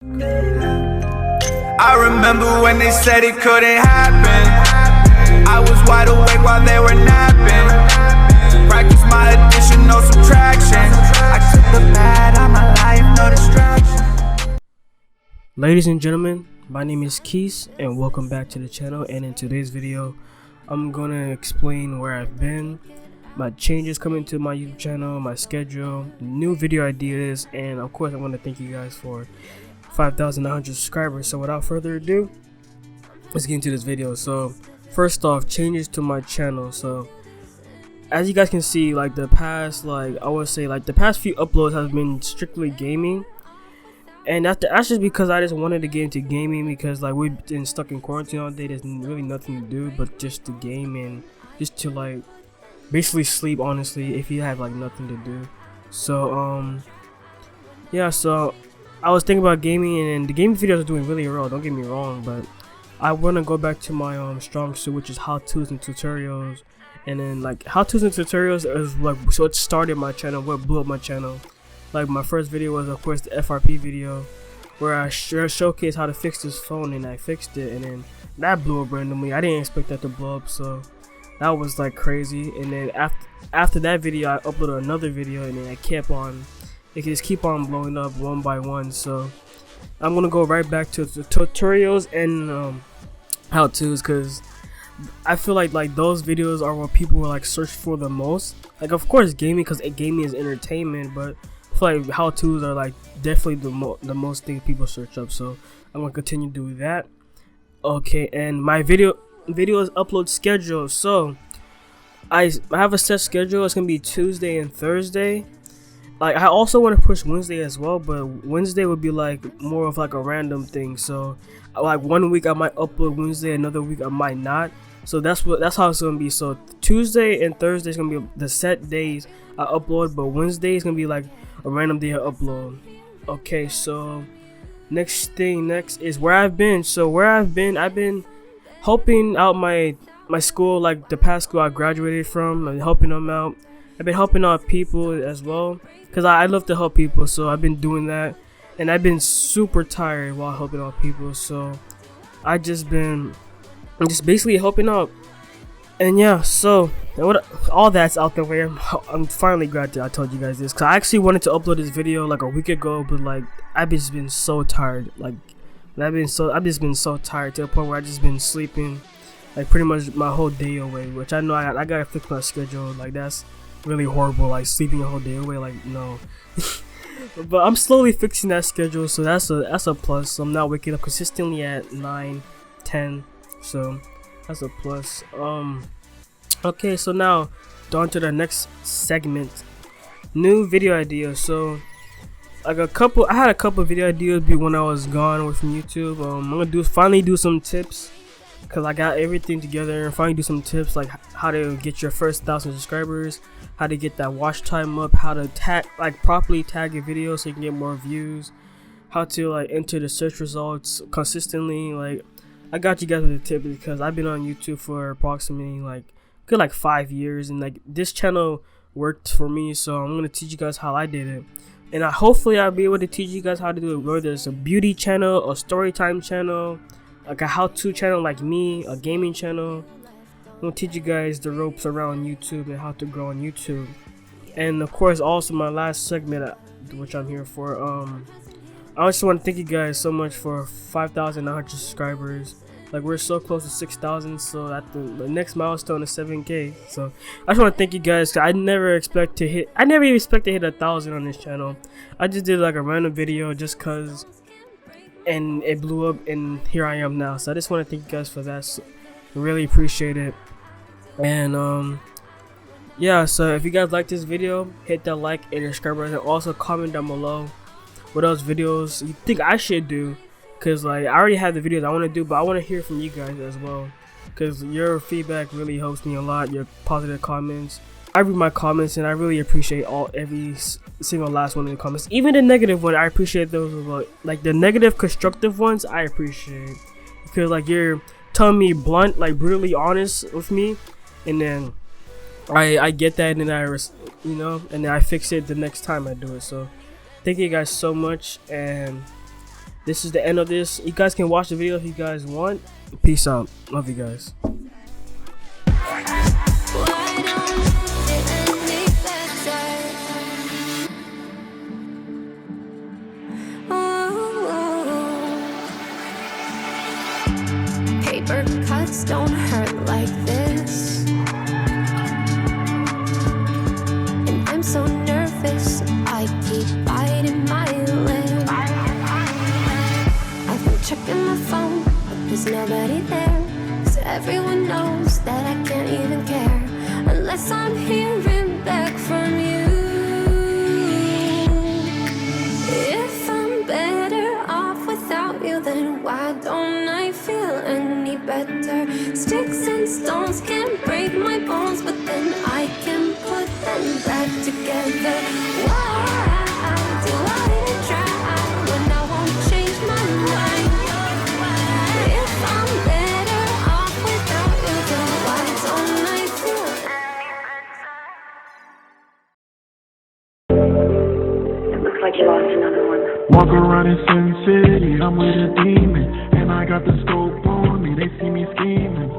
I remember when they said it couldn't happen. I was wide awake while they were napping. Practice my addition, no subtraction. I took the bad out my life, no distraction. Ladies and gentlemen, my name is Quis and welcome back to the channel. And in today's video, I'm gonna explain where I've been, my changes coming to my YouTube channel, my schedule, new video ideas, and of course I want to thank you guys for 5,900 subscribers. So without further ado, let's get into this video. So first off, changes to my channel. So as you guys can see, like the past, the past few uploads has been strictly gaming, and that's just because I just wanted to get into gaming, because like we've been stuck in quarantine all day. There's really nothing to do but just to game and just to like basically sleep, honestly, if you have like nothing to do. So yeah, so I was thinking about gaming, and the gaming videos are doing really well, don't get me wrong, but I want to go back to my strong suit, which is how-tos and tutorials. And then like how-tos and tutorials is like, so it started my channel, what blew up my channel. Like my first video was of course the FRP video, where I showcased how to fix this phone, and I fixed it, and then that blew up randomly. I didn't expect that to blow up, so that was like crazy. And then after that video, I uploaded another video, and then it just keep on blowing up one by one. So I'm gonna go right back to the tutorials and how-tos, because I feel like those videos are what people will like search for the most. Like of course gaming, because gaming is entertainment, but I feel like how-tos are like definitely the most thing people search up. So I'm gonna continue doing that. Okay, and my videos upload schedule. So I have a set schedule. It's gonna be Tuesday and Thursday. Like I also want to push Wednesday as well, but Wednesday would be like more of like a random thing. So like one week I might upload Wednesday, another week I might not. So that's how it's gonna be. So Tuesday and Thursday is gonna be the set days I upload, but Wednesday is gonna be like a random day I upload. Okay, so next is where I've been. So I've been helping out my school, like the past school I graduated from, and helping them out. I've been helping out people as well, because I love to help people, so I've been doing that. And I've been super tired while helping out people, so I'm just basically helping out. And yeah, so all that's out the way. I'm finally glad that I told you guys this, because I actually wanted to upload this video like a week ago, but like I've just been so tired. Like I've just been so tired to the point where I've just been sleeping like pretty much my whole day away, which I know I gotta fix my schedule. Like that's really horrible, like sleeping a whole day away, like no. But I'm slowly fixing that schedule, so that's a plus. So I'm not waking up consistently at 9, 10, so that's a plus. Okay, so now on to the next segment, new video ideas. So like I had a couple video ideas when I was gone away from YouTube. I'm gonna finally do some tips, because I got everything together, and finally do some tips like how to get your first 1,000 subscribers, how to get that watch time up, how to properly tag your video so you can get more views, how to like enter the search results consistently. Like I got you guys with a tip, because I've been on YouTube for approximately like 5 years, and like this channel worked for me, so I'm gonna teach you guys how I did it. And hopefully I'll be able to teach you guys how to do it, whether it's a beauty channel, a story time channel, like a how-to channel like me, a gaming channel. I'm gonna teach you guys the ropes around YouTube and how to grow on YouTube. And of course also my last segment, which I'm here for, I just want to thank you guys so much for 5,900 subscribers. Like we're so close to 6,000, so at the next milestone is 7K. So I just want to thank you guys, because I never even expect to hit 1,000 on this channel. I just did like a random video just cause, and it blew up, and here I am now. So I just want to thank you guys for that. So really appreciate it. And yeah, so if you guys like this video, hit that like and subscribe button, and also comment down below what else videos you think I should do, because like I already have the videos I want to do, but I want to hear from you guys as well, because your feedback really helps me a lot. Your positive comments, I read my comments, and I really appreciate every single last one in the comments. Even the negative one, I appreciate those as well. Like the negative constructive ones I appreciate, because like you're telling me blunt, like brutally honest with me, and then I get that, and then and then I fix it the next time I do it. So thank you guys so much, and this is the end of this. You guys can watch the video if you guys want. Peace out. Love you guys. Paper cuts don't hurt like this, and I'm so nervous I keep biting my lip. I've been checking my phone, but there's nobody there, 'cause everyone knows that I can't even care unless I'm hearing back from you. If I'm better off without you, then why don't I feel any better? Sticks and stones can't break my bones, but then I can put them back together. Why do I try when I won't change my mind? If I'm better off without you, then why don't I feel any better? It looks like you lost another one. Walk around in Sin City, I'm with a demon, and I got the scope on me, they see me scheming.